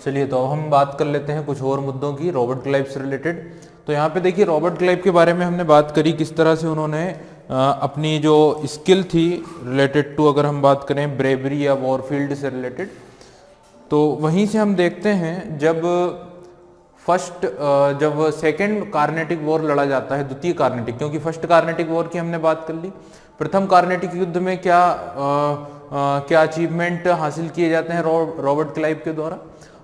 चलिए तो अब हम बात कर लेते हैं कुछ और मुद्दों की रॉबर्ट क्लाइव से रिलेटेड। तो यहाँ पे देखिए रॉबर्ट क्लाइव के बारे में हमने बात करी किस तरह से उन्होंने अपनी जो स्किल थी रिलेटेड टू, अगर हम बात करें ब्रेवरी या वॉरफील्ड से रिलेटेड, तो वहीं से हम देखते हैं जब सेकेंड कार्नेटिक वॉर लड़ा जाता है, द्वितीय कार्नेटिक, क्योंकि फर्स्ट कार्नेटिक वॉर की हमने बात कर ली। प्रथम कार्नेटिक युद्ध में क्या अचीवमेंट हासिल किए जाते हैं रॉबर्ट क्लाइव के द्वारा।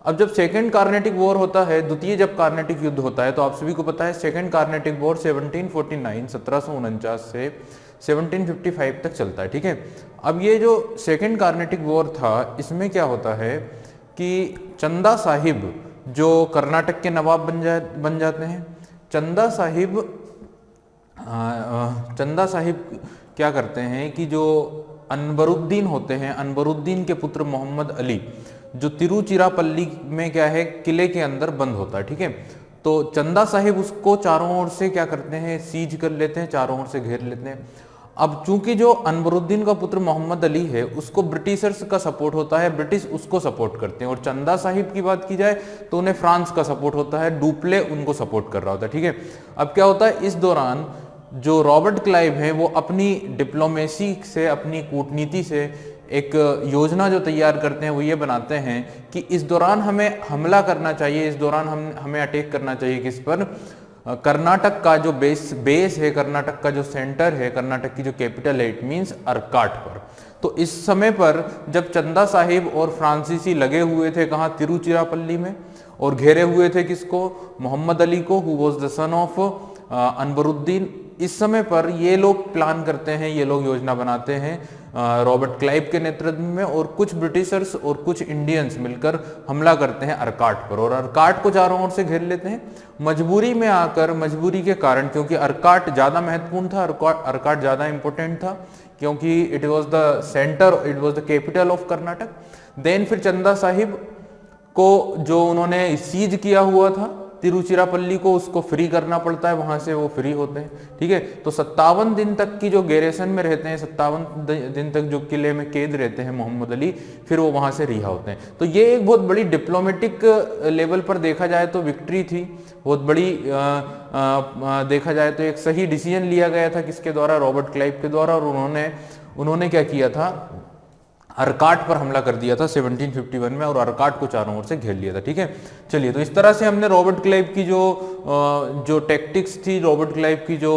अब जब सेकेंड कार्नेटिक वॉर होता है, द्वितीय जब कार्नेटिक युद्ध होता है, तो आप सभी को पता है सेकेंड कार्नेटिक वॉर 1749 से 1755 तक चलता है, ठीक है। अब ये जो सेकेंड कार्नेटिक वॉर था, इसमें क्या होता है कि चंदा साहिब जो कर्नाटक के नवाब बन जाते हैं। चंदा साहिब क्या करते हैं कि जो अनवरुद्दीन होते हैं, अनवरुद्दीन के पुत्र मोहम्मद अली, जो तिरुचिरापल्ली में क्या है किले के अंदर बंद होता है, ठीक है। तो चंदा साहिब उसको चारों ओर से क्या करते हैं, सीज कर लेते हैं, चारों ओर से घेर लेते हैं। अब चूंकि जो अनवरुद्दीन का पुत्र मोहम्मद अली है उसको ब्रिटिशर्स का सपोर्ट होता है, ब्रिटिश उसको सपोर्ट करते हैं। और चंदा साहिब की बात की जाए तो उन्हें फ्रांस का सपोर्ट होता है, डुप्ले उनको सपोर्ट कर रहा होता है, ठीक है। अब क्या होता है, इस दौरान जो रॉबर्ट क्लाइव है वो अपनी डिप्लोमेसी से, अपनी कूटनीति से एक योजना जो तैयार करते हैं वो ये बनाते हैं कि इस दौरान हमें हमला करना चाहिए, इस दौरान हमें अटैक करना चाहिए किस पर, कर्नाटक का जो बेस है, कर्नाटक का जो सेंटर है, कर्नाटक की जो कैपिटल है, इट मींस अर्काट पर। तो इस समय पर जब चंदा साहिब और फ्रांसीसी लगे हुए थे कहाँ, तिरुचिरापल्ली में, और घेरे हुए थे किसको, मोहम्मद अली को, who was the son of Anwaruddin. इस समय पर ये लोग प्लान करते हैं, ये लोग योजना बनाते हैं रॉबर्ट क्लाइव के नेतृत्व में, और कुछ ब्रिटिशर्स और कुछ इंडियंस मिलकर हमला करते हैं अर्काट पर, और अर्काट को चारों ओर से घेर लेते हैं। मजबूरी में आकर, मजबूरी के कारण, क्योंकि अर्काट ज्यादा महत्वपूर्ण था, अर्काट ज्यादा इंपॉर्टेंट था, क्योंकि it was the centre, it was the capital of Karnataka. Then फिर चंदा साहिब को जो उन्होंने सीज किया हुआ था तिरुचिरापल्ली को, उसको फ्री करना पड़ता है, वहां से वो फ्री होते हैं, ठीक है। तो 57 दिन तक की जो गैरिसन में रहते हैं, 57 दिन तक जो किले में कैद रहते हैं मोहम्मद अली, फिर वो वहां से रिहा होते हैं। तो ये एक बहुत बड़ी डिप्लोमेटिक लेवल पर देखा जाए तो विक्ट्री थी, बहुत बड़ी देखा जाए तो एक सही डिसीजन लिया गया था किसके द्वारा, रॉबर्ट क्लाइव के द्वारा। और उन्होंने क्या किया था, अर्काट पर हमला कर दिया था 1751 में, और अर्काट को चारों ओर से घेर लिया था, ठीक है। चलिए, तो इस तरह से हमने रॉबर्ट क्लाइव की जो टैक्टिक्स थी, रॉबर्ट क्लाइव की जो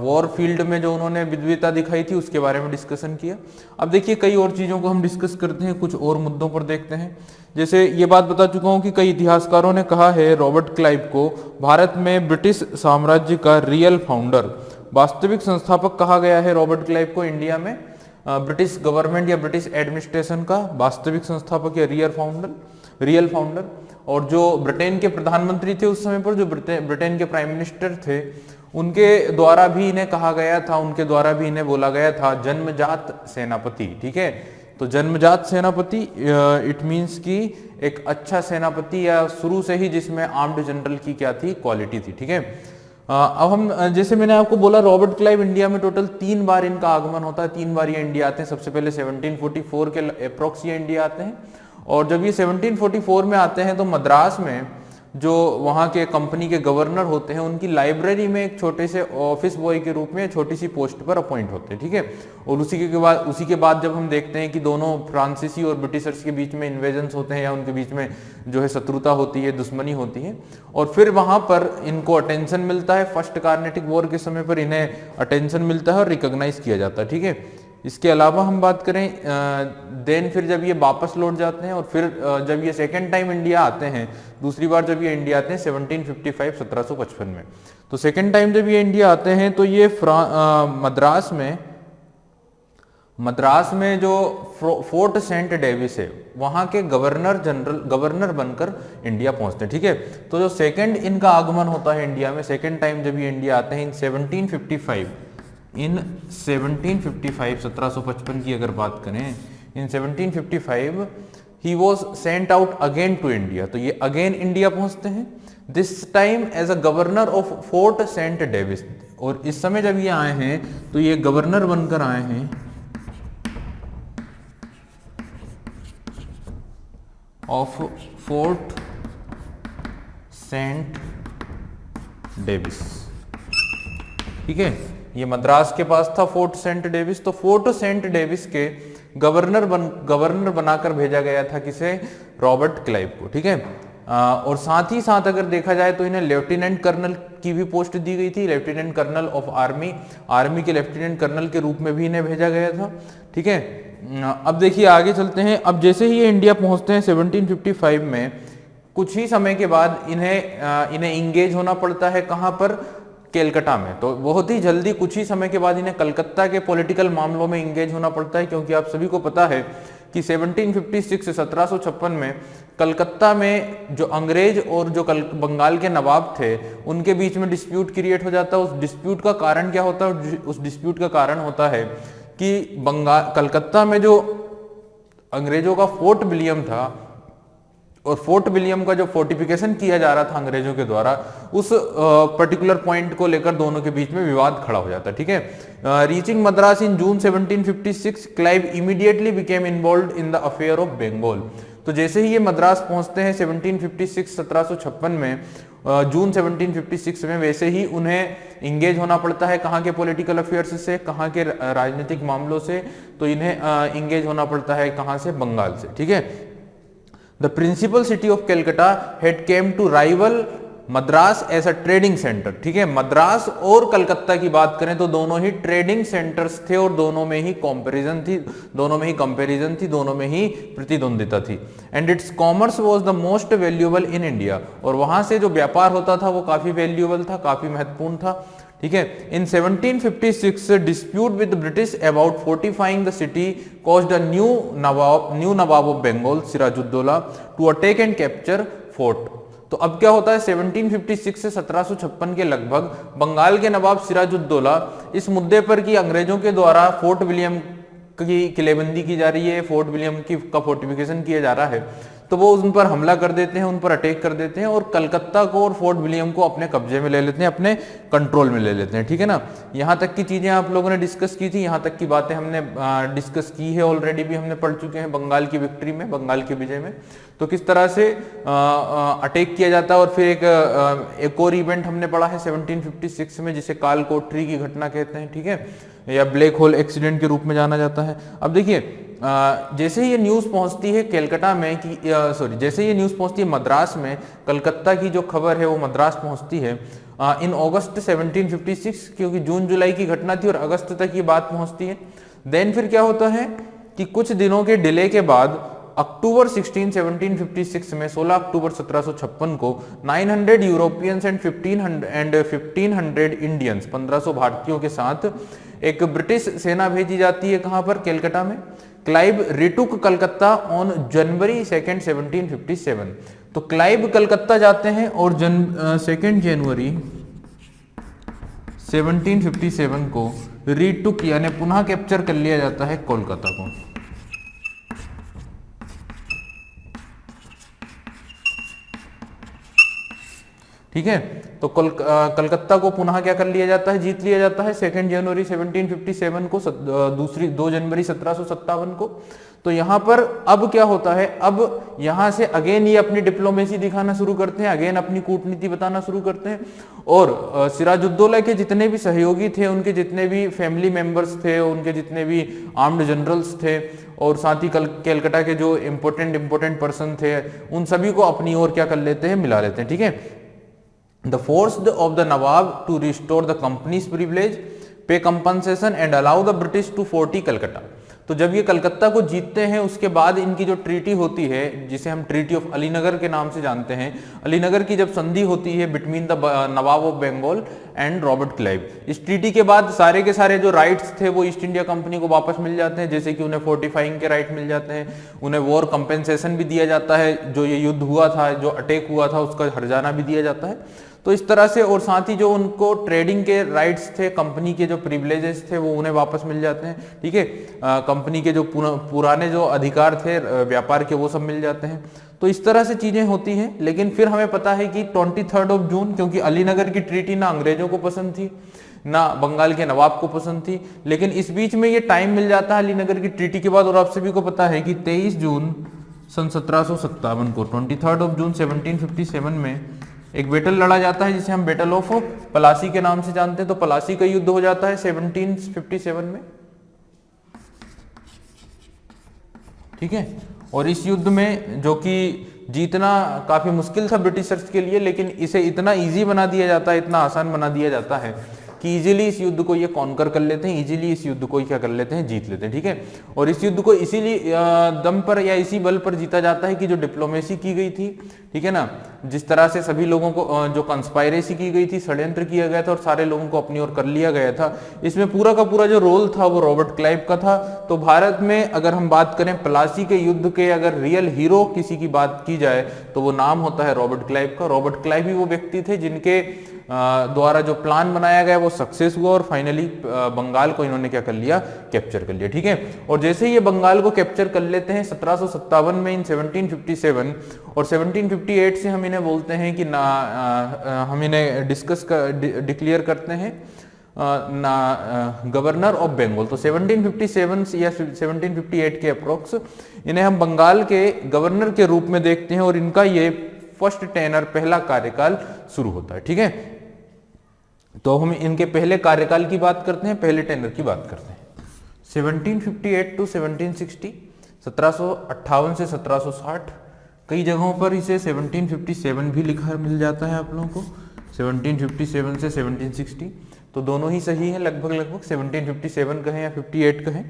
वॉर फील्ड में जो उन्होंने विद्वता दिखाई थी, उसके बारे में डिस्कशन किया। अब देखिए कई और चीज़ों को हम डिस्कस करते हैं, कुछ और मुद्दों पर देखते हैं। जैसे ये बात बता चुका हूँ कि कई इतिहासकारों ने कहा है रॉबर्ट क्लाइव को भारत में ब्रिटिश साम्राज्य का रियल फाउंडर, वास्तविक संस्थापक कहा गया है रॉबर्ट क्लाइव को इंडिया में। ब्रिटिश गवर्नमेंट या ब्रिटिश एडमिनिस्ट्रेशन का वास्तविक संस्थापक या रियल फाउंडर। और जो ब्रिटेन के प्रधानमंत्री थे उस समय पर, जो ब्रिटेन के प्राइम मिनिस्टर थे, उनके द्वारा भी इन्हें कहा गया था, उनके द्वारा भी इन्हें बोला गया था जन्मजात सेनापति, ठीक है। तो जन्मजात सेनापति इट मींस कि एक अच्छा सेनापति, या शुरू से ही जिसमें आर्म्ड जनरल की क्या थी, क्वालिटी थी, ठीक है। अब हम, जैसे मैंने आपको बोला, रॉबर्ट क्लाइव इंडिया में टोटल 3 बार इनका आगमन होता है, 3 बार ये इंडिया आते हैं। सबसे पहले 1744 के अप्रोक्स ये इंडिया आते हैं, और जब ये 1744 में आते हैं तो मद्रास में जो वहाँ के कंपनी के गवर्नर होते हैं, उनकी लाइब्रेरी में एक छोटे से ऑफिस बॉय के रूप में छोटी सी पोस्ट पर अपॉइंट होते हैं, ठीक है। और उसी के बाद जब हम देखते हैं कि दोनों फ्रांसीसी और ब्रिटिशर्स के बीच में इन्वेजन्स होते हैं, या उनके बीच में जो है शत्रुता होती है, दुश्मनी होती है, और फिर वहां पर इनको अटेंशन मिलता है। फर्स्ट कार्नेटिक वॉर के समय पर इन्हें अटेंशन मिलता है और रिकॉग्नाइज किया जाता है, ठीक है। इसके अलावा हम बात करें, देन फिर जब ये वापस लौट जाते हैं, और फिर जब ये सेकेंड टाइम इंडिया आते हैं, दूसरी बार जब ये इंडिया आते हैं 1755 में, तो सेकेंड टाइम जब ये इंडिया आते हैं तो ये मद्रास में जो फोर्ट सेंट डेविस है, वहां के गवर्नर बनकर इंडिया पहुंचते हैं, ठीक है। तो जो सेकेंड इनका आगमन होता है इंडिया में, सेकेंड टाइम जब ये इंडिया आते हैं इन 1755, 1755 की अगर बात करें, in 1755 he was sent out again to India. तो ये अगेन इंडिया पहुंचते हैं, this time as a governor of fort saint Davis. और इस समय जब ये आए हैं तो ये गवर्नर बनकर आए हैं ऑफ फोर्ट सेंट डेविस। ठीक है, ये मद्रास के पास था फोर्ट सेंट डेविस। तो फोर्ट सेंट डेविस के गवर्नर बनाकर भेजा गया था किसे? रॉबर्ट क्लाइव को। ठीक है, और साथ ही साथ अगर देखा जाए तो इन्हें लेफ्टिनेंट कर्नल की भी पोस्ट दी गई थी, लेफ्टिनेंट कर्नल ऑफ आर्मी के लेफ्टिनेंट कर्नल के रूप में भी इन्हें भेजा गया था। ठीक है, अब देखिए आगे चलते हैं। अब जैसे ही ये इंडिया पहुंचते हैं 1755 में, कुछ ही समय के बाद इन्हें इंगेज होना पड़ता है कहां पर? केलकटा में। तो बहुत ही जल्दी कुछ ही समय के बाद इन्हें कलकत्ता के पॉलिटिकल मामलों में इंगेज होना पड़ता है, क्योंकि आप सभी को पता है कि 1756 में कलकत्ता में जो अंग्रेज और जो बंगाल के नवाब थे उनके बीच में डिस्प्यूट क्रिएट हो जाता है। उस डिस्प्यूट का कारण क्या होता है? उस डिस्प्यूट का कारण होता है कि कलकत्ता में जो अंग्रेजों का फोर्ट विलियम था, और फोर्ट विलियम का जो फोर्टिफिकेशन किया जा रहा था अंग्रेजों के द्वारा, उस पर्टिकुलर पॉइंट को लेकर दोनों के बीच में विवाद खड़ा हो जाता है। ठीक है, reaching Madras in June 1756, Clive immediately became involved in the affair of Bengal. तो जैसे ही ये मद्रास पहुंचते हैं 1756 में, जून 1756 में, वैसे ही उन्हें इंगेज होना पड़ता है कहाँ के पॉलिटिकल अफेयर्स से, कहाँ के राजनीतिक मामलों से। तो इन्हें इंगेज होना पड़ता है कहाँ से? बंगाल से। ठीक है, The principal city of Calcutta had came to rival Madras as a trading centre. ठीक है, मद्रास और कलकत्ता की बात करें तो दोनों ही ट्रेडिंग सेंटर्स थे और दोनों में ही कंपैरिजन थी, दोनों में ही प्रतिद्वंदिता थी। And it's commerce was the most valuable in India, और वहां से जो व्यापार होता था वो काफी वैल्यूएबल था, काफी महत्वपूर्ण था। ठीक है, in 1756 dispute with British about fortifying the city caused a new nawab of Bengal Sirajuddaula to attack and capture fort. तो अब क्या होता है, 1756 से 1756 के लगभग बंगाल के नवाब सिराजुद्दौला इस मुद्दे पर कि अंग्रेजों के द्वारा फोर्ट विलियम की किलेबंदी की जा रही है, फोर्ट विलियम का फोर्टिफिकेशन किया जा रहा है, तो वो उन पर हमला कर देते हैं, उन पर अटैक कर देते हैं और कलकत्ता को और फोर्ट विलियम को अपने कब्जे में ले लेते हैं, अपने कंट्रोल में ले लेते हैं। ठीक है ना, यहाँ तक की चीजें आप लोगों ने डिस्कस की थी, यहाँ तक की बातें हमने डिस्कस की है, ऑलरेडी भी हमने पढ़ चुके हैं बंगाल की विक्ट्री में, बंगाल की विजय में, तो किस तरह से अटैक किया जाता है। और फिर एक और इवेंट हमने पढ़ा है 1756 में, जिसे काल कोठरी की घटना कहते हैं। ठीक है, या ब्लैक होल एक्सीडेंट के रूप में जाना जाता है। अब देखिए, जैसे ये न्यूज़ पहुंचती है कलकत्ता में कि जैसे ये न्यूज़ पहुंचती है मद्रास में, कलकत्ता की जो खबर है वो मद्रास पहुंचती है इन अगस्त 1756, क्योंकि जून जुलाई की घटना थी और अगस्त तक ये बात पहुंचती है। देन फिर क्या होता है कि कुछ दिनों के डिले के बाद अक्टूबर 1756 में 16 अक्टूबर 1756 को 900 यूरोपियंस एंड 1500 इंडियंस, 1500 भारतीयों के साथ एक ब्रिटिश सेना भेजी जाती है। कहां पर? कलकत्ता में। Clive retook Calcutta on January 2 1757। तो क्लाइव कलकत्ता जाते हैं और 2 जनवरी 1757 को रिटुक यानी पुनः कैप्चर कर लिया जाता है कोलकाता को। ठीक है, तो कलकत्ता को पुनः क्या कर लिया जाता है? जीत लिया जाता है 2 जनवरी 1757 को, 2 जनवरी 1757 को। तो यहां पर अब क्या होता है, अब यहां से अगेन ये अपनी डिप्लोमेसी दिखाना शुरू करते हैं, अगेन अपनी कूटनीति बताना शुरू करते हैं। और सिराजुद्दौला के जितने भी सहयोगी थे, उनके जितने भी फैमिली मेंबर्स थे, उनके जितने भी आर्म्ड जनरल्स थे, और साथ ही कलकत्ता के जो इंपोर्टेंट पर्सन थे, उन सभी को अपनी ओर क्या कर लेते हैं? मिला लेते हैं। ठीक है, The forced of the Nawab to restore the company's privilege, pay compensation and allow the British to forty Calcutta। तो जब ये कलकत्ता को जीतते हैं उसके बाद इनकी जो ट्रीटी होती है, जिसे हम ट्रीटी ऑफ अलीनगर के नाम से जानते हैं, अलीनगर की जब संधि होती है between the nawab of Bengal and Robert Clive, इस ट्रीटी के बाद सारे के सारे जो राइट्स थे वो ईस्ट इंडिया कंपनी को वापस मिल जाते हैं। जैसे कि उन्हें फोर्टिफाइंग के राइट मिल जाते हैं, उन्हें वॉर कंपेंसेशन भी दिया जाता है, जो ये युद्ध हुआ था, जो अटैक हुआ था, उसका हर्जाना भी दिया जाता है। तो इस तरह से, और साथ ही जो उनको ट्रेडिंग के राइट्स थे, कंपनी के जो प्रिविलेजेस थे, वो उन्हें वापस मिल जाते हैं। ठीक है, कंपनी के जो पुराने जो अधिकार थे व्यापार के, वो सब मिल जाते हैं। तो इस तरह से चीजें होती हैं। लेकिन फिर हमें पता है कि 23 जून, क्योंकि अलीनगर की ट्रीटी ना अंग्रेजों को पसंद थी, ना बंगाल के नवाब को पसंद थी, लेकिन इस बीच में ये टाइम मिल जाता है अलीनगर की ट्रीटी के बाद। और आप सभी को पता है कि 23 जून सन 1757 को 23 जून 1757 में एक बैटल लड़ा जाता है जिसे हम बैटल ऑफ प्लासी के नाम से जानते हैं। तो प्लासी का युद्ध हो जाता है 1757 में, ठीक है। और इस युद्ध में, जो कि जीतना काफी मुश्किल था ब्रिटिशर्स के लिए, लेकिन इसे इतना इजी बना दिया जाता है, इतना आसान बना दिया जाता है कि इजीली इस युद्ध को ये कॉन्कर कर लेते हैं, इजीली इस युद्ध को क्या कर लेते हैं, जीत लेते हैं, ठीक है। और इस युद्ध को इसीलिए दम पर या इसी बल पर जीता जाता है कि जो डिप्लोमेसी की गई थी, ठीक है ना, जिस तरह से सभी लोगों को जो कंस्पायरेसी की गई थी, षड्यंत्र किया गया था और सारे लोगों को अपनी ओर कर लिया गया था, इसमें पूरा का पूरा जो रोल था वो रॉबर्ट क्लाइव का था। तो भारत में अगर हम बात करें प्लासी के युद्ध के अगर रियल हीरो किसी की बात की जाए तो वो नाम होता है रॉबर्ट क्लाइव का। रॉबर्ट क्लाइव ही वो व्यक्ति थे जिनके द्वारा जो प्लान बनाया गया वो सक्सेस हुआ और फाइनली बंगाल को इन्होंने क्या कर लिया, कैप्चर कर लिया, ठीक है। और जैसे ही ये बंगाल को कैप्चर कर लेते हैं 1757 में, इन 1757 और 1758 से हम इन्हें बोलते हैं कि हम इन्हें डिक्लेयर करते हैं गवर्नर ऑफ बंगाल। तो 1757 या 1758 के अप्रोक्स इन्हें हम बंगाल के गवर्नर के रूप में देखते हैं और इनका ये फर्स्ट टेनर, पहला कार्यकाल शुरू होता है, ठीक है। तो हम इनके पहले कार्यकाल की बात करते हैं, पहले टेनर की बात करते हैं। 1758 टू 1760, 1758 से 1760, कई जगहों पर इसे 1757 भी लिखा मिल जाता है आप लोगों को, 1757 से 1760, तो दोनों ही सही है लगभग 1757 कहें या 58 कहें।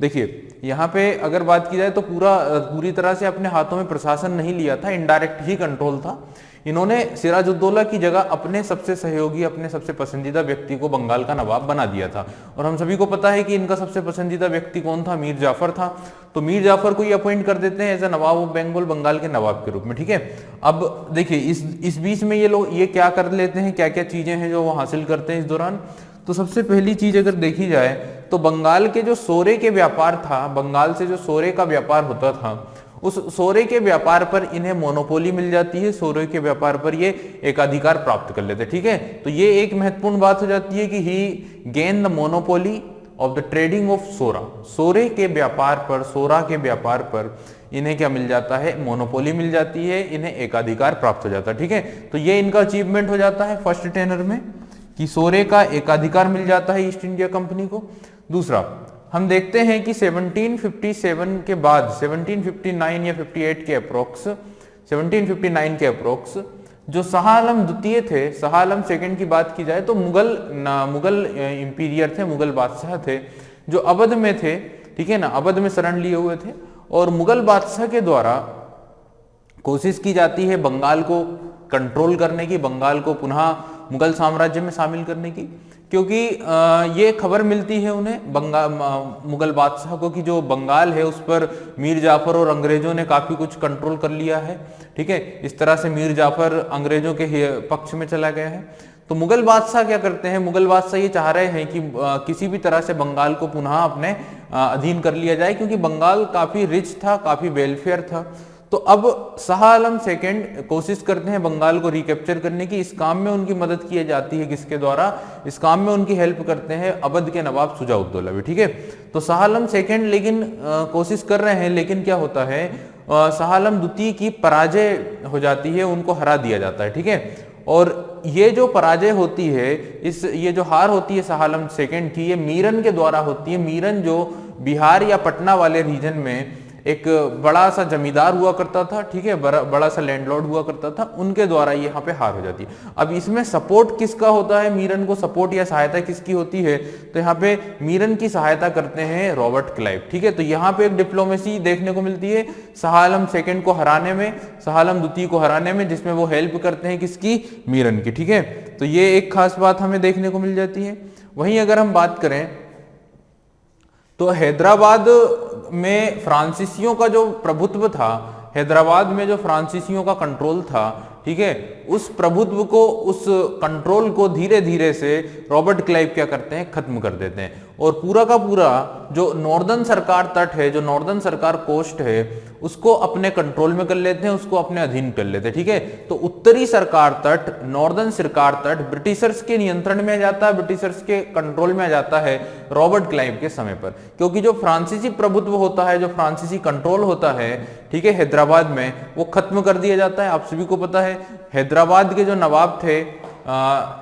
देखिए यहाँ पे अगर बात की जाए तो पूरी तरह से अपने हाथों में प्रशासन नहीं लिया था, इनडायरेक्ट ही कंट्रोल था। इन्होंने सिराजुद्दौला की जगह अपने सबसे सहयोगी, अपने सबसे पसंदीदा व्यक्ति को बंगाल का नवाब बना दिया था। और हम सभी को पता है कि इनका सबसे पसंदीदा व्यक्ति कौन था, मीर जाफर था। तो मीर जाफर को ये अपॉइंट कर देते हैं as a nawab of Bengal, Bengal के नवाब के रूप में, ठीक है। अब देखिए इस बीच में ये लोग ये क्या कर लेते हैं, क्या क्या चीजें हैं जो वो हासिल करते हैं इस दौरान। तो सबसे पहली चीज अगर देखी जाए तो बंगाल के जो सोरे के व्यापार था, बंगाल से जो सोरे का व्यापार होता था, उस सोरे के व्यापार पर इन्हें मोनोपोली मिल जाती है, सोरे के व्यापार पर ये एकाधिकार प्राप्त कर लेते हैं, ठीक है। तो ये एक महत्वपूर्ण बात हो जाती है कि he gain the monopoly of the trading of सोरा। सोरे के व्यापार पर, सोरा के व्यापार पर इन्हें क्या मिल जाता है, मोनोपोली मिल जाती है, इन्हें एकाधिकार प्राप्त हो जाता है, ठीक है। तो ये इनका अचीवमेंट हो जाता है फर्स्ट टेनर में कि सोरे का एकाधिकार मिल जाता है ईस्ट इंडिया कंपनी को। दूसरा हम देखते हैं कि 1757 के बाद 1759 या 58 के अप्रोक्स, 1759 के अप्रोक्स जो शाह आलम द्वितीय थे, शाह आलम सेकंड की बात की जाए तो मुगल इंपीरियर थे, मुगल बादशाह थे जो अवध में थे, ठीक है ना, अवध में शरण लिए हुए थे। और मुगल बादशाह के द्वारा कोशिश की जाती है बंगाल को कंट्रोल करने की, बंगाल को पुनः मुगल साम्राज्य में शामिल करने की, क्योंकि ये खबर मिलती है उन्हें मुगल बादशाह को कि जो बंगाल है उस पर मीर जाफर और अंग्रेजों ने काफी कुछ कंट्रोल कर लिया है, ठीक है। इस तरह से मीर जाफर अंग्रेजों के पक्ष में चला गया है। तो मुगल बादशाह क्या करते हैं, मुगल बादशाह ये चाह रहे हैं कि किसी भी तरह से बंगाल को पुनः अपने अधीन कर लिया जाए, क्योंकि बंगाल काफी रिच था, काफी वेलफेयर था। तो अब शाह आलम सेकंड कोशिश करते हैं बंगाल को रिकैप्चर करने की। इस काम में उनकी मदद की जाती है किसके द्वारा, इस काम में उनकी हेल्प करते हैं अवध के नवाब शुजा-उद-दौला भी, ठीक है। तो शाह आलम सेकंड लेकिन कोशिश कर रहे हैं, लेकिन क्या होता है, शाह आलम द्वितीय की पराजय हो जाती है, उनको हरा दिया जाता है, ठीक है। और ये जो पराजय होती है, ये जो हार होती है शाह आलम सेकंड की, ये मीरन के द्वारा होती है। मीरन जो बिहार या पटना वाले रीजन में एक बड़ा सा जमींदार हुआ करता था, ठीक है, बड़ा सा लैंडलॉर्ड हुआ करता था, उनके द्वारा यहाँ पे हार हो जाती है। अब इसमें सपोर्ट किसका होता है, मीरन को सपोर्ट या सहायता किसकी होती है, तो यहाँ पे मीरन की सहायता करते हैं रॉबर्ट क्लाइव, ठीक है। तो यहाँ पे एक डिप्लोमेसी देखने को मिलती है शाह आलम सेकंड को हराने में, शाह आलम द्वितीय को हराने में, जिसमें वो हेल्प करते हैं किसकी, मीरन की, ठीक है। तो ये एक खास बात हमें देखने को मिल जाती है। वहीं अगर हम बात करें तो हैदराबाद में फ्रांसीसियों का जो प्रभुत्व था, हैदराबाद में जो फ्रांसीसियों का कंट्रोल था, ठीक है, उस प्रभुत्व को, उस कंट्रोल को धीरे धीरे से रॉबर्ट क्लाइव क्या करते हैं, खत्म कर देते हैं। और पूरा का पूरा जो नॉर्दर्न सरकार तट है, जो नॉर्दर्न सरकार कोस्ट है, उसको अपने कंट्रोल में कर लेते हैं, उसको अपने अधीन कर लेते हैं। ठीक है, तो उत्तरी सरकार तट, नॉर्दर्न सरकार तट ब्रिटिशर्स के नियंत्रण में आ जाता है, ब्रिटिशर्स के कंट्रोल में आ जाता है रॉबर्ट क्लाइव के समय पर। क्योंकि जो फ्रांसीसी प्रभुत्व होता है, जो फ्रांसीसी कंट्रोल होता है, ठीक है, हैदराबाद में, वो खत्म कर दिया जाता है। आप सभी को पता है हैदराबाद के जो नवाब थे,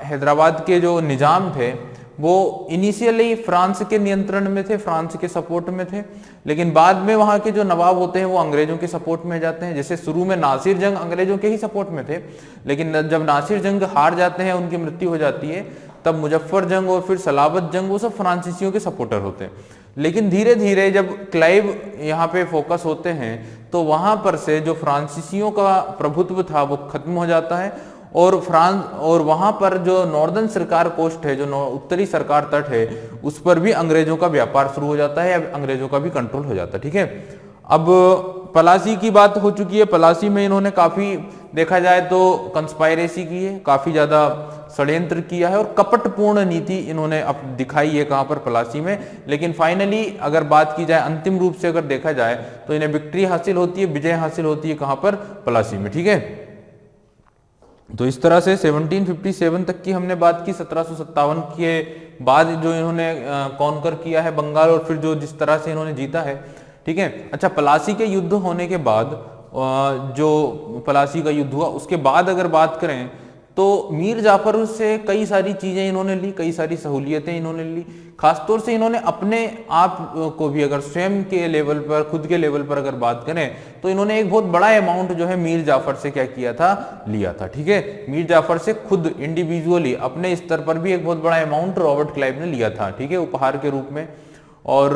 हैदराबाद के जो निजाम थे, वो इनिशियली फ्रांस के नियंत्रण में थे, फ्रांस के सपोर्ट में थे, लेकिन बाद में वहां के जो नवाब होते हैं वो अंग्रेजों के सपोर्ट में जाते हैं। जैसे शुरू में नासिर जंग अंग्रेजों के ही सपोर्ट में थे, लेकिन जब नासिर जंग हार जाते हैं, उनकी मृत्यु हो जाती है, तब मुजफ्फर जंग और फिर सलाबत जंग, वो सब फ्रांसीसियों के सपोर्टर होते हैं। लेकिन धीरे धीरे जब क्लाइव यहाँ पे फोकस होते हैं, तो वहां पर से जो फ्रांसीसियों का प्रभुत्व था वो खत्म हो जाता है, और वहां पर जो नॉर्दर्न सरकार कोस्ट है, जो उत्तरी सरकार तट है, उस पर भी अंग्रेजों का व्यापार शुरू हो जाता है, अंग्रेजों का भी कंट्रोल हो जाता है। ठीक है, अब पलासी की बात हो चुकी है। पलासी में इन्होंने काफी, देखा जाए तो कंस्पायरेसी की है, काफी ज्यादा षड्यंत्र किया है और कपटपूर्ण नीति इन्होंने अब दिखाई है कहां पर, पलासी में। लेकिन फाइनली अगर बात की जाए, अंतिम रूप से अगर देखा जाए, तो इन्हें विक्ट्री हासिल होती है, विजय हासिल होती है कहां पर, पलासी में। ठीक है, तो इस तरह से 1757 तक की हमने बात की। 1757 के बाद जो इन्होंने कॉन्कर किया है बंगाल, और फिर जो जिस तरह से इन्होंने जीता है। ठीक है, अच्छा, पलासी के युद्ध होने के बाद, जो पलासी का युद्ध हुआ उसके बाद अगर बात करें, तो मीर जाफर से कई सारी चीजें इन्होंने ली, कई सारी सहूलियतें इन्होंने ली। खासतौर से इन्होंने अपने आप को भी, अगर स्वयं के लेवल पर, खुद के लेवल पर अगर बात करें, तो इन्होंने एक बहुत बड़ा अमाउंट जो है मीर जाफर से क्या किया था, लिया था। ठीक है, मीर जाफर से खुद इंडिविजुअली अपने स्तर पर भी एक बहुत बड़ा अमाउंट रॉबर्ट क्लाइव ने लिया था, ठीक है, उपहार के रूप में। और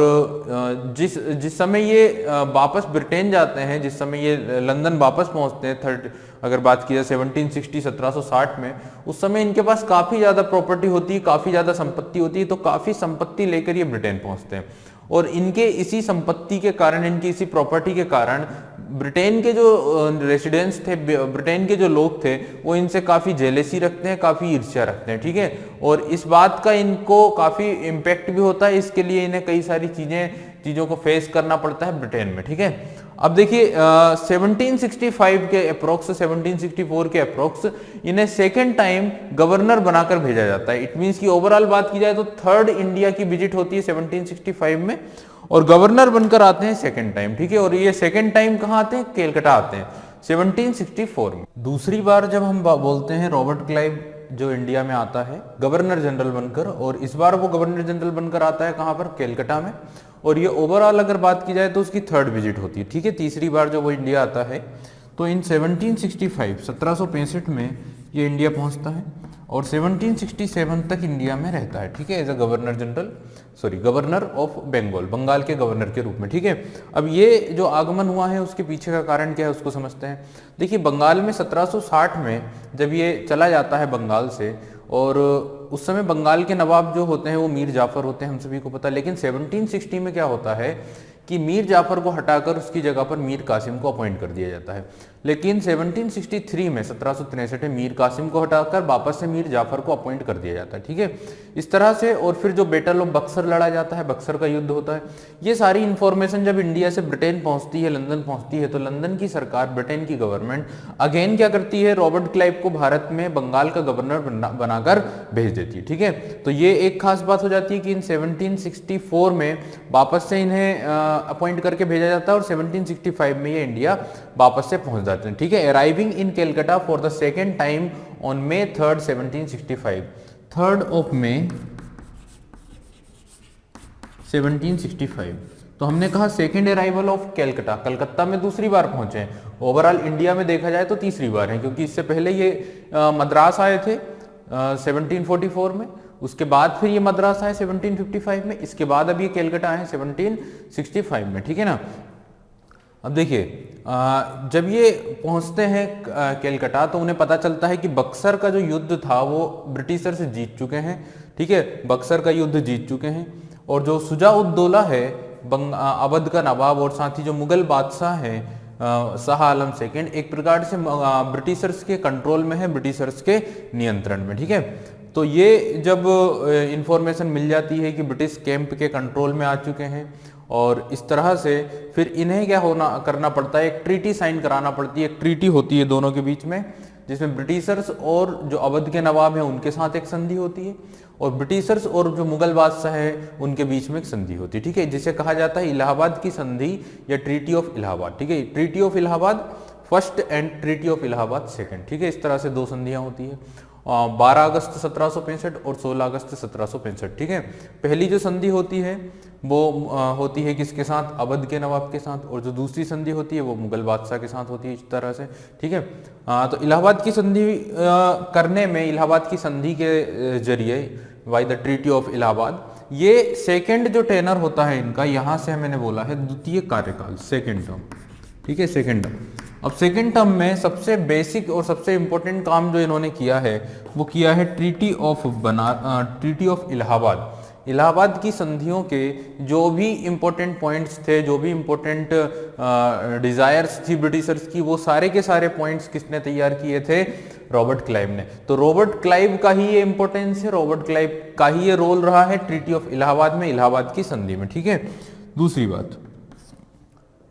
जिस समय ये वापस ब्रिटेन जाते हैं, जिस समय ये लंदन वापस पहुंचते हैं, अगर बात की जाए 1760 में, उस समय इनके पास काफी ज्यादा प्रॉपर्टी होती है, काफी ज्यादा संपत्ति होती है, तो काफी संपत्ति लेकर ये ब्रिटेन पहुंचते हैं। और इनके इसी संपत्ति के कारण, इनकी इसी प्रॉपर्टी के कारण, ब्रिटेन के जो रेसिडेंट्स थे, ब्रिटेन के जो लोग थे, वो इनसे काफी जेलेसी रखते हैं, काफी ईर्ष्या रखते हैं। ठीक है, और इस बात का इनको काफी इम्पैक्ट भी होता है, इसके लिए इन्हें कई सारी चीजों को फेस करना पड़ता है ब्रिटेन में। ठीक है, अब देखिए 1765 के अप्रोक्स, 1764 के अप्रोक्स इन्हें सेकेंड टाइम गवर्नर बनाकर भेजा जाता है। इट मींस की ओवरऑल बात की जाए तो थर्ड इंडिया की विजिट होती है 1765 में, और गवर्नर बनकर आते हैं सेकेंड टाइम। ठीक है, और ये सेकेंड टाइम कहाँ आते हैं, केलकटा आते हैं 1764 में। दूसरी बार जब हम बोलते हैं रॉबर्ट क्लाइव जो इंडिया में आता है गवर्नर जनरल बनकर, और इस बार वो गवर्नर जनरल बनकर आता है कहां पर, केलकटा में। और ये ओवरऑल अगर बात की जाए तो उसकी थर्ड विजिट होती है। ठीक है, तीसरी बार जो वो इंडिया आता है, तो इन 1765 में ये इंडिया पहुंचता है, और 1767 तक इंडिया में रहता है। ठीक है, as a governor general, governor of Bengal, Bengal के गवर्नर के रूप में। ठीक है, अब ये जो आगमन हुआ है उसके पीछे का कारण क्या है उसको समझते हैं। देखिए, बंगाल में 1760 में जब ये चला जाता है बंगाल से, और उस समय बंगाल के नवाब जो होते हैं वो मीर जाफर होते हैं, हम सभी को पता है। लेकिन 1760 में क्या होता है कि मीर जाफर को हटाकर उसकी जगह पर मीर कासिम को अपॉइंट कर दिया जाता है। लेकिन 1763 में, 1763 में मीर कासिम को हटाकर वापस से मीर जाफर को अपॉइंट कर दिया जाता है। ठीक है, इस तरह से। और फिर जो बैटल ऑफ बक्सर लड़ा जाता है, बक्सर का युद्ध होता है। ये सारी इंफॉर्मेशन जब इंडिया से ब्रिटेन पहुंचती है, लंदन पहुंचती है, तो लंदन की सरकार, ब्रिटेन की गवर्नमेंट अगेन क्या करती है, रॉबर्ट क्लाइव को भारत में बंगाल का गवर्नर बनाकर भेज देती है। ठीक है, तो ये एक खास बात हो जाती है कि इन 1764 में वापस से इन्हें अपॉइंट करके भेजा जाता है, और 1765 में ये इंडिया वापस से पहुंच जाते हैं। ठीक है, arriving in Calcutta for the second time on May 3, 1765, 3rd of May 1765। तो हमने कहा second arrival of Calcutta, Calcutta में दूसरी बार पहुंचे। ओवरऑल इंडिया में देखा जाए तो तीसरी बार है, क्योंकि इससे पहले ये मद्रास आए थे 1744 में, उसके बाद फिर ये मद्रास आए 1755 में, इसके बाद अब ये केलकटा आए 1765 में। ठीक है ना, अब देखिए जब ये पहुंचते हैं केलकटा, तो उन्हें पता चलता है कि बक्सर का जो युद्ध था वो ब्रिटिशर से जीत चुके हैं। ठीक है, बक्सर का युद्ध जीत चुके हैं, और जो शुजा-उद-दौला है अवध का नवाब, और साथ ही जो मुगल बादशाह हैं शाह आलम सेकंड एक प्रकार से ब्रिटिशर्स के कंट्रोल में है, ब्रिटिशर्स के नियंत्रण में, ठीक है। तो ये जब इंफॉर्मेशन मिल जाती है कि ब्रिटिश कैंप के कंट्रोल में आ चुके हैं, और इस तरह से फिर इन्हें क्या करना पड़ता है, एक ट्रीटी साइन कराना पड़ती है। एक ट्रीटी होती है दोनों के बीच में, जिसमें ब्रिटिशर्स और जो अवध के नवाब हैं उनके साथ एक संधि होती है, और ब्रिटिशर्स और जो मुगल बादशाह है उनके बीच में एक संधि होती है, ठीक है, जिसे कहा जाता है इलाहाबाद की संधि या ट्रीटी ऑफ इलाहाबाद, ठीक है। Treaty of Allahabad first and treaty of Allahabad second, ठीक है। इस तरह से दो संधियां होती है, 12 अगस्त 1765 और 16 अगस्त 1765, ठीक है। पहली जो संधि होती है वो होती है किसके साथ, अवध के नवाब के साथ, और जो दूसरी संधि होती है वो मुगल बादशाह के साथ होती है, इस तरह से, ठीक है। तो इलाहाबाद की संधि करने में, इलाहाबाद की संधि के जरिए by the treaty of Allahabad, ये सेकेंड जो टेनर होता है इनका, यहां से मैंने बोला है द्वितीय कार्यकाल, सेकेंड टर्म, ठीक है, सेकेंड टर्म। अब सेकेंड टर्म में सबसे बेसिक और सबसे इंपॉर्टेंट काम जो इन्होंने किया है वो किया है ट्रीटी ऑफ इलाहाबाद। इलाहाबाद की संधियों के जो भी इंपॉर्टेंट पॉइंट्स थे, जो भी इंपॉर्टेंट डिजायर्स थी ब्रिटिशर्स की, वो सारे के सारे पॉइंट्स किसने तैयार किए थे, रॉबर्ट क्लाइव ने। तो रॉबर्ट क्लाइव का ही ये इंपॉर्टेंस है, रॉबर्ट क्लाइव का ही ये रोल रहा है ट्रीटी ऑफ इलाहाबाद में, इलाहाबाद की संधि में, ठीक है। दूसरी बात,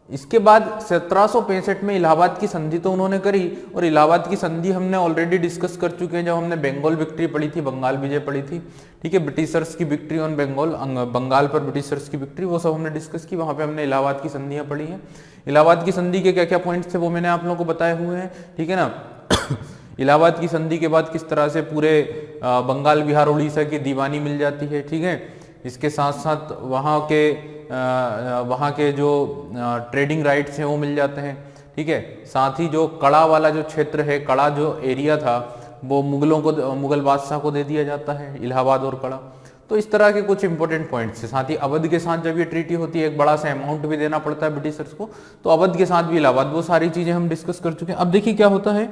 इसके बाद 1765 में इलाहाबाद की संधि तो उन्होंने करी, और इलाहाबाद की संधि हमने ऑलरेडी डिस्कस कर चुके हैं जब हमने बंगाल विक्ट्री पढ़ी थी, बंगाल विजय पढ़ी थी, ठीक है। ब्रिटिशर्स की विक्ट्री ऑन बंगाल, बंगाल पर ब्रिटिशर्स की विक्ट्री, वो सब हमने डिस्कस की, वहां पे हमने इलाहाबाद की संधियां पढ़ी हैं। इलाहाबाद की संधि के क्या क्या पॉइंट्स थे वो मैंने आप लोगों को बताए हुए हैं, ठीक है ना। इलाहाबाद की संधि के बाद किस तरह से पूरे बंगाल, बिहार, उड़ीसा की दीवानी मिल जाती है, ठीक है। इसके साथ साथ वहाँ के जो ट्रेडिंग राइट्स हैं वो मिल जाते हैं, ठीक है। साथ ही जो कड़ा वाला जो क्षेत्र है, कड़ा जो एरिया था, वो मुगल बादशाह को दे दिया जाता है, इलाहाबाद और कड़ा। तो इस तरह के कुछ इंपॉर्टेंट पॉइंट्स है। साथ ही अवध के साथ जब ये ट्रीटी होती है, एक बड़ा सा अमाउंट भी देना पड़ता है ब्रिटिशर्स को, तो अवध के साथ भी इलाहाबाद, वो सारी चीजें हम डिस्कस कर चुके हैं। अब देखिए क्या होता है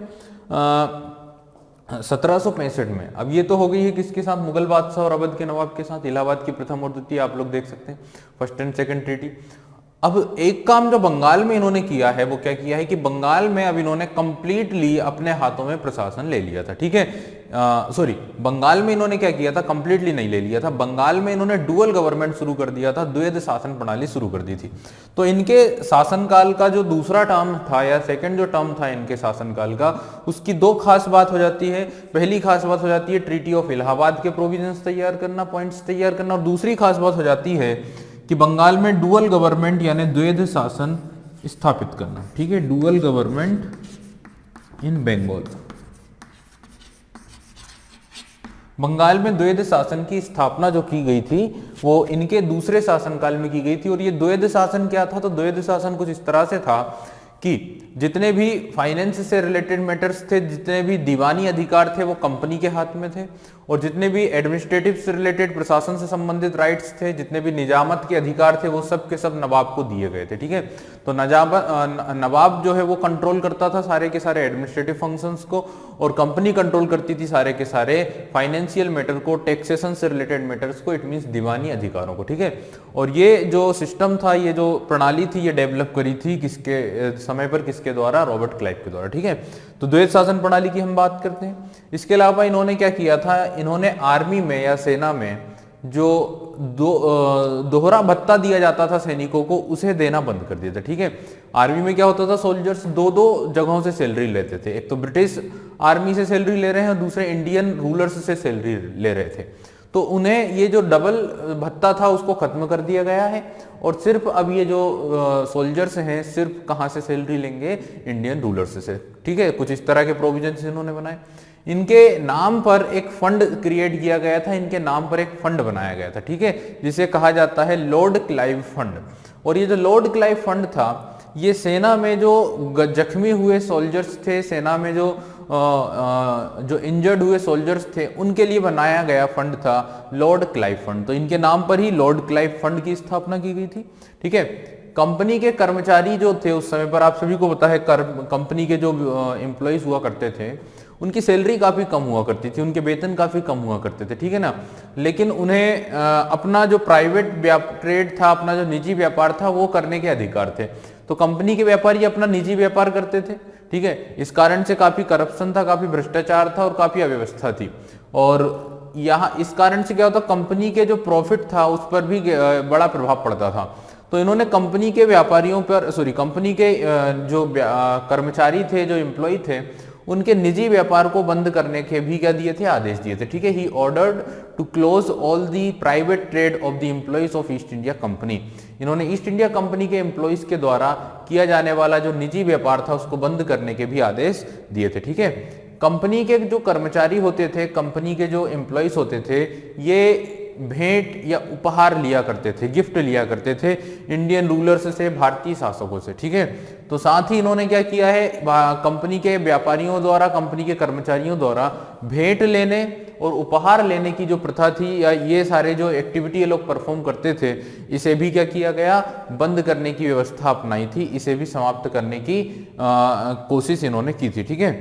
1765 में, अब ये तो हो गई है किसके साथ, मुगल बादशाह और अवध के नवाब के साथ, इलाहाबाद की प्रथम और द्वितीय आप लोग देख सकते हैं, फर्स्ट एंड सेकंड ट्रीटी। अब एक काम जो बंगाल में इन्होंने किया है वो क्या किया है कि बंगाल में अब इन्होंने कंप्लीटली अपने हाथों में प्रशासन ले लिया था, ठीक है। सॉरी, बंगाल में इन्होंने क्या किया था, कंप्लीटली नहीं ले लिया था, बंगाल में इन्होंने डुअल गवर्नमेंट शुरू कर दिया था, द्वैध शासन प्रणाली शुरू कर दी थी। तो इनके शासनकाल का जो दूसरा टर्म था या सेकंड जो टर्म था इनके शासनकाल का, उसकी दो खास बात हो जाती है। पहली खास बात हो जाती है ट्रीटी ऑफ इलाहाबाद के प्रोविजंस तैयार करना, पॉइंट्स तैयार करना, और दूसरी खास बात हो जाती है कि बंगाल में डुअल गवर्नमेंट यानी द्वैध शासन स्थापित करना, ठीक है, dual government in Bengal. Bengal में द्वैध शासन की स्थापना जो की गई थी वो इनके दूसरे शासनकाल में की गई थी। और ये द्वैध शासन क्या था, तो द्वैध शासन कुछ इस तरह से था कि जितने भी फाइनेंस से रिलेटेड मैटर्स थे, जितने भी दीवानी अधिकार थे वो कंपनी के हाथ में थे, और जितने भी एडमिनिस्ट्रेटिव से रिलेटेड, प्रशासन से संबंधित राइट्स थे, जितने भी निजामत के अधिकार थे, वो सब के सब नवाब को दिए गए थे, ठीक है। तो नवाब जो है वो कंट्रोल करता था सारे के सारे एडमिनिस्ट्रेटिव फंक्शंस को, और कंपनी कंट्रोल करती थी सारे के सारे फाइनेंशियल मैटर को, टैक्सेशन से रिलेटेड मैटर्स को, इट मींस दीवानी अधिकारों को, ठीक है। और ये जो सिस्टम था, ये जो प्रणाली थी, ये डेवलप करी थी किसके समय पर, किसके द्वारा, रॉबर्ट क्लाइव के द्वारा, ठीक है। तो द्वैध शासन प्रणाली की हम बात करते हैं। इसके अलावा इन्होंने क्या किया था, इन्होंने आर्मी में या सेना में जो दोहरा भत्ता दिया जाता था सैनिकों को, उसे देना बंद कर दिया था, ठीक है। आर्मी में क्या होता था, सोल्जर्स दो दो जगहों से सैलरी लेते थे, एक तो ब्रिटिश आर्मी से सैलरी ले रहे हैं और दूसरे इंडियन रूलर्स से सैलरी ले रहे थे। तो उन्हें ये जो डबल भत्ता था उसको खत्म कर दिया गया है, और सिर्फ अब ये जो सोल्जर्स हैं सिर्फ कहां से सैलरी लेंगे, इंडियन रूलर्स से, ठीक है। कुछ इस तरह के प्रोविजंस इन्होंने बनाए। इनके नाम पर एक फंड क्रिएट किया गया था, इनके नाम पर एक फंड बनाया गया था, ठीक है, जिसे कहा जाता है लॉर्ड क्लाइव फंड। और ये जो लॉर्ड क्लाइव फंड था, ये सेना में जो जख्मी हुए सोल्जर्स थे, सेना में जो इंजर्ड हुए सोल्जर्स थे, उनके लिए बनाया गया फंड था लॉर्ड क्लाइव फंड। तो इनके नाम पर ही लॉर्ड क्लाइव फंड की स्थापना की गई थी, ठीक है। कंपनी के कर्मचारी जो थे उस समय पर, आप सभी को पता है, कंपनी के जो एम्प्लॉइज हुआ करते थे उनकी सैलरी काफी कम हुआ करती थी, उनके वेतन काफी कम हुआ करते थे, ठीक है ना। लेकिन उन्हें अपना जो प्राइवेट ट्रेड था, अपना जो निजी व्यापार था वो करने के अधिकार थे। तो कंपनी के व्यापारी अपना निजी व्यापार करते थे, ठीक है। इस कारण से काफी करप्शन था, काफी भ्रष्टाचार था और काफी अव्यवस्था थी। और यहाँ इस कारण से क्या होता, कंपनी के जो प्रॉफिट था उस पर भी बड़ा प्रभाव पड़ता था। तो इन्होंने कंपनी के व्यापारियों पर, कंपनी के जो कर्मचारी थे, जो एम्प्लॉय थे, उनके निजी व्यापार को बंद करने के भी क्या दिए थे, आदेश दिए थे, ठीक है। He ordered to close all the private trade of the employees of East India Company. इन्होंने ईस्ट इंडिया कंपनी के एम्प्लॉइज के द्वारा किया जाने वाला जो निजी व्यापार था उसको बंद करने के भी आदेश दिए थे, ठीक है। कंपनी के जो कर्मचारी होते थे, कंपनी के जो एम्प्लॉइज होते थे, ये भेंट या उपहार लिया करते थे, गिफ्ट लिया करते थे इंडियन रूलर्स से, भारतीय शासकों से, ठीक है। तो साथ ही इन्होंने क्या किया है, कंपनी के व्यापारियों द्वारा, कंपनी के कर्मचारियों द्वारा भेंट लेने और उपहार लेने की जो प्रथा थी, या ये सारे जो एक्टिविटी ये लोग परफॉर्म करते थे, इसे भी क्या किया गया, बंद करने की व्यवस्था अपनाई थी, इसे भी समाप्त करने की कोशिश इन्होंने की थी, ठीक है।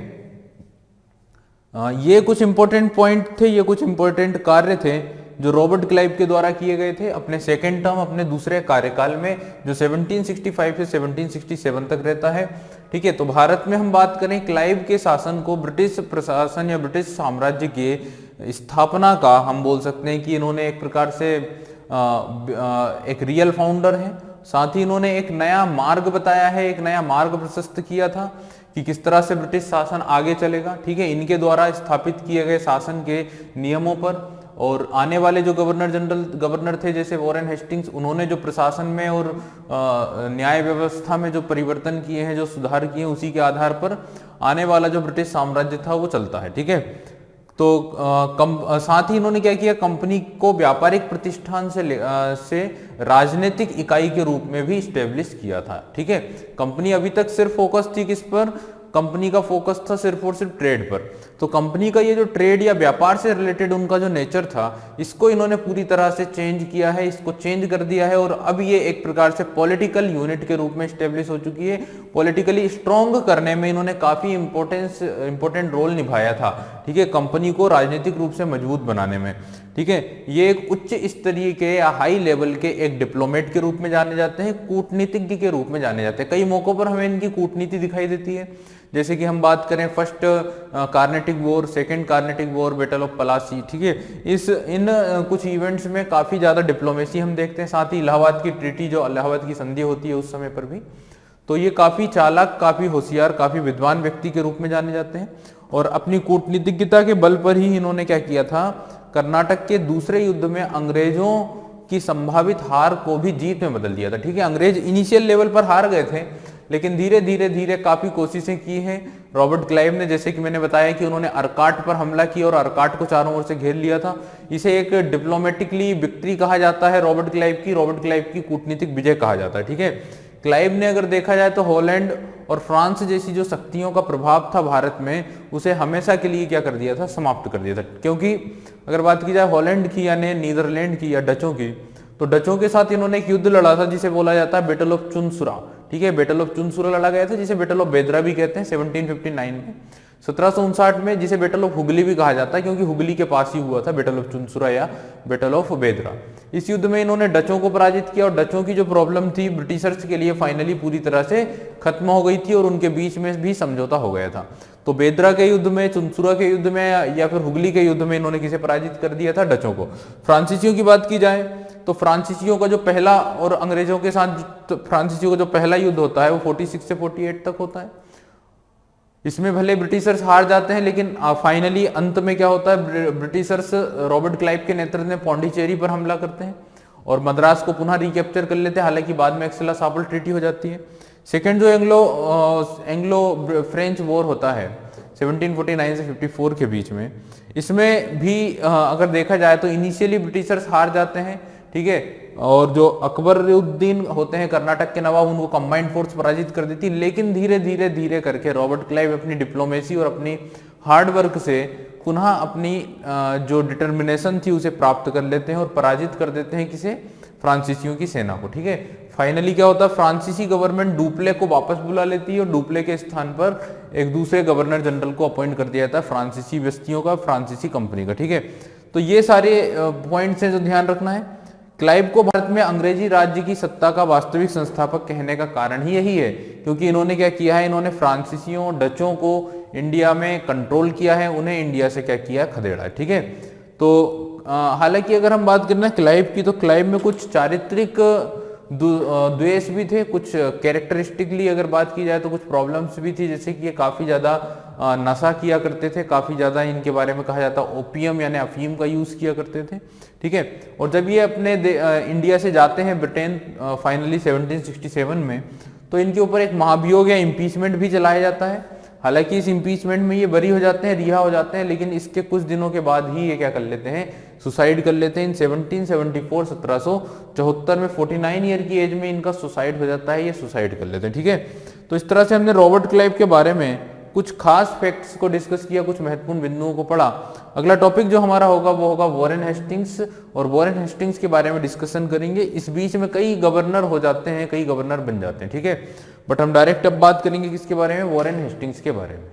ये कुछ इंपॉर्टेंट पॉइंट थे, ये कुछ इंपॉर्टेंट कार्य थे जो रॉबर्ट क्लाइव के द्वारा किए गए थे अपने सेकेंड टर्म, अपने दूसरे कार्यकाल में, जो 1765 से 1767 तक रहता है, ठीक है। तो भारत में हम बात करें, क्लाइव के शासन को ब्रिटिश प्रशासन या ब्रिटिश साम्राज्य के स्थापना का हम बोल सकते हैं कि इन्होंने एक प्रकार से एक रियल फाउंडर है। साथ ही इन्होंने एक नया मार्ग बताया है, एक नया मार्ग प्रशस्त किया था कि किस तरह से ब्रिटिश शासन आगे चलेगा, ठीक है। इनके द्वारा स्थापित किए गए शासन के नियमों पर, और आने वाले जो गवर्नर थे जैसे वॉरेन हेस्टिंग्स, उन्होंने जो प्रशासन में और न्याय व्यवस्था में जो परिवर्तन किए हैं, जो सुधार किए हैं, उसी के आधार पर आने वाला जो ब्रिटिश साम्राज्य था वो चलता है, ठीक है। तो साथ ही इन्होंने क्या किया, कंपनी को व्यापारिक प्रतिष्ठान से राजनीतिक इकाई के रूप में भी स्टेब्लिश किया था, ठीक है। कंपनी अभी तक सिर्फ फोकस थी किस पर, कंपनी का फोकस था सिर्फ और सिर्फ ट्रेड पर। तो कंपनी का ये जो ट्रेड या व्यापार से रिलेटेड उनका जो नेचर था, इसको इन्होंने पूरी तरह से चेंज किया है, इसको चेंज कर दिया है, और अब ये एक प्रकार से पॉलिटिकल यूनिट के रूप में स्टेब्लिश हो चुकी है। पॉलिटिकली स्ट्रॉन्ग करने में इन्होंने काफी इंपॉर्टेंट रोल निभाया था, ठीक है, कंपनी को राजनीतिक रूप से मजबूत बनाने में, ठीक है। ये एक उच्च स्तरीय के या हाई लेवल के एक डिप्लोमेट के रूप में जाने जाते हैं, कूटनीतिज्ञ के रूप में जाने जाते हैं। कई मौकों पर हमें इनकी कूटनीति दिखाई देती है, जैसे कि हम बात करें first Carnatic war, second Carnatic war, battle of Plassey, ठीक है। इन कुछ इवेंट्स में काफी ज्यादा डिप्लोमेसी हम देखते हैं। साथ ही इलाहाबाद की ट्रीटी, जो इलाहाबाद की संधि होती है उस समय पर भी, तो ये काफी चालाक, काफी होशियार, काफी विद्वान व्यक्ति के रूप में जाने जाते हैं। और अपनी कूटनीतिज्ञता के बल पर ही इन्होंने क्या किया था, कर्नाटक के दूसरे युद्ध में अंग्रेजों की संभावित हार को भी जीत में बदल दिया था, ठीक है। अंग्रेज इनिशियल लेवल पर हार गए थे, लेकिन धीरे धीरे काफी कोशिशें की हैं रॉबर्ट क्लाइव ने। जैसे कि मैंने बताया कि उन्होंने अर्काट पर हमला किया और अर्काट को चारों ओर से घेर लिया था। इसे एक डिप्लोमेटिकली विक्ट्री कहा जाता है रॉबर्ट क्लाइव की कूटनीतिक विजय कहा जाता है, ठीक है। क्लाइव ने अगर देखा जाए तो हॉलैंड और फ्रांस जैसी जो शक्तियों का प्रभाव था भारत में, उसे हमेशा के लिए क्या कर दिया था, समाप्त कर दिया था। क्योंकि अगर बात की जाए हॉलैंड की यानी नीदरलैंड की या डचों की, तो डचों के साथ इन्होंने एक युद्ध लड़ा था जिसे बोला जाता है बैटल ऑफ चुनसुरा, ठीक है। बैटल ऑफ चुनसुरा लड़ा गया था, जिसे बैटल ऑफ बेदरा भी कहते हैं 1759 में। 1759 में जिसे बैटल ऑफ हुगली भी कहा जाता है, क्योंकि हुगली के पास ही हुआ था बैटल ऑफ चुनसुरा या बैटल ऑफ बेदरा। इस युद्ध में इन्होंने डचों को पराजित किया, और डचों की जो प्रॉब्लम थी ब्रिटिशर्स के लिए फाइनली पूरी तरह से खत्म हो गई थी, और उनके बीच में भी समझौता हो गया था। तो बेदरा के युद्ध में, चुनसुरा के युद्ध में या फिर हुगली के युद्ध में इन्होंने किसे पराजित कर दिया था, डचों को। फ्रांसीसियों की बात की जाए तो फ्रांसीसियों का जो पहला, और अंग्रेजों के साथ फ्रांसीसियों का जो पहला युद्ध होता है वो 46 से 48 तक होता है। इसमें भले ब्रिटिशर्स हार जाते हैं, लेकिन फाइनली अंत में क्या होता है, ब्रिटिशर्स रॉबर्ट क्लाइव के नेतृत्व में पौंडीचेरी पर हमला करते हैं और मद्रास को पुनः रिकैप्चर कर लेते हैं। हालांकि बाद में एक्सेला-सापल ट्रीटी हो जाती है। सेकेंड जो एंग्लो फ्रेंच वॉर होता है 1749 से 54 के बीच में, इसमें भी अगर देखा जाए तो इनिशियली ब्रिटिशर्स हार जाते हैं, ठीक है। और जो अकबरुद्दीन होते हैं कर्नाटक के नवाब, उनको कंबाइंड फोर्स पराजित कर देती। लेकिन धीरे करके रॉबर्ट क्लाइव अपनी डिप्लोमेसी और अपनी हार्ड वर्क से पुनः अपनी जो डिटर्मिनेशन थी उसे प्राप्त कर लेते हैं और पराजित कर देते हैं किसे, फ्रांसीसियों की सेना को, ठीक है। फाइनली क्या होता है, फ्रांसीसी गवर्नमेंट डुप्ले को वापस बुला लेती है और डुप्ले के स्थान पर एक दूसरे गवर्नर जनरल को अपॉइंट कर दिया जाता है फ्रांसीसी बस्तियों का, फ्रांसीसी कंपनी का। ठीक है, तो ये सारे पॉइंट्स हैं जो ध्यान रखना है। क्लाइव को भारत में अंग्रेजी राज्य की सत्ता का वास्तविक संस्थापक कहने का कारण ही यही है, क्योंकि इन्होंने क्या किया है, इन्होंने फ्रांसीसियों डचों को इंडिया में कंट्रोल किया है, उन्हें इंडिया से क्या किया, खदेड़ा है। ठीक है, तो हालांकि अगर हम बात करें क्लाइव की, तो क्लाइव में कुछ चारित्रिक द्वेष भी थे, कुछ कैरेक्टरिस्टिकली अगर बात की जाए तो कुछ प्रॉब्लम्स भी थी, जैसे कि ये काफी ज्यादा नशा किया करते थे, काफी ज्यादा इनके बारे में कहा जाता ओपियम यानी अफीम का यूज किया करते थे। ठीक है, और जब ये अपने इंडिया से जाते हैं ब्रिटेन फाइनली 1767 में, तो इनके ऊपर एक महाभियोग या इम्पीचमेंट भी चलाया जाता है। हालांकि इस इम्पीचमेंट में ये बरी हो जाते हैं, रिहा हो जाते हैं, लेकिन इसके कुछ दिनों के बाद ही ये क्या कर लेते हैं, सुसाइड कर लेते हैं। इन 1774 1774 में 49 ईयर की एज में इनका सुसाइड हो जाता है, ये सुसाइड कर लेते हैं। ठीक है, तो इस तरह से हमने रॉबर्ट क्लाइव के बारे में कुछ खास फैक्ट्स को डिस्कस किया, कुछ महत्वपूर्ण बिंदुओं को पढ़ा। अगला टॉपिक जो हमारा होगा वो होगा वॉरेन हेस्टिंग्स, और वॉरेन हेस्टिंग्स के बारे में डिस्कशन करेंगे। इस बीच में कई गवर्नर हो जाते हैं, कई गवर्नर बन जाते हैं। ठीक है, बट हम डायरेक्ट अब बात करेंगे किसके बारे में, वॉरेन हेस्टिंग्स के बारे में।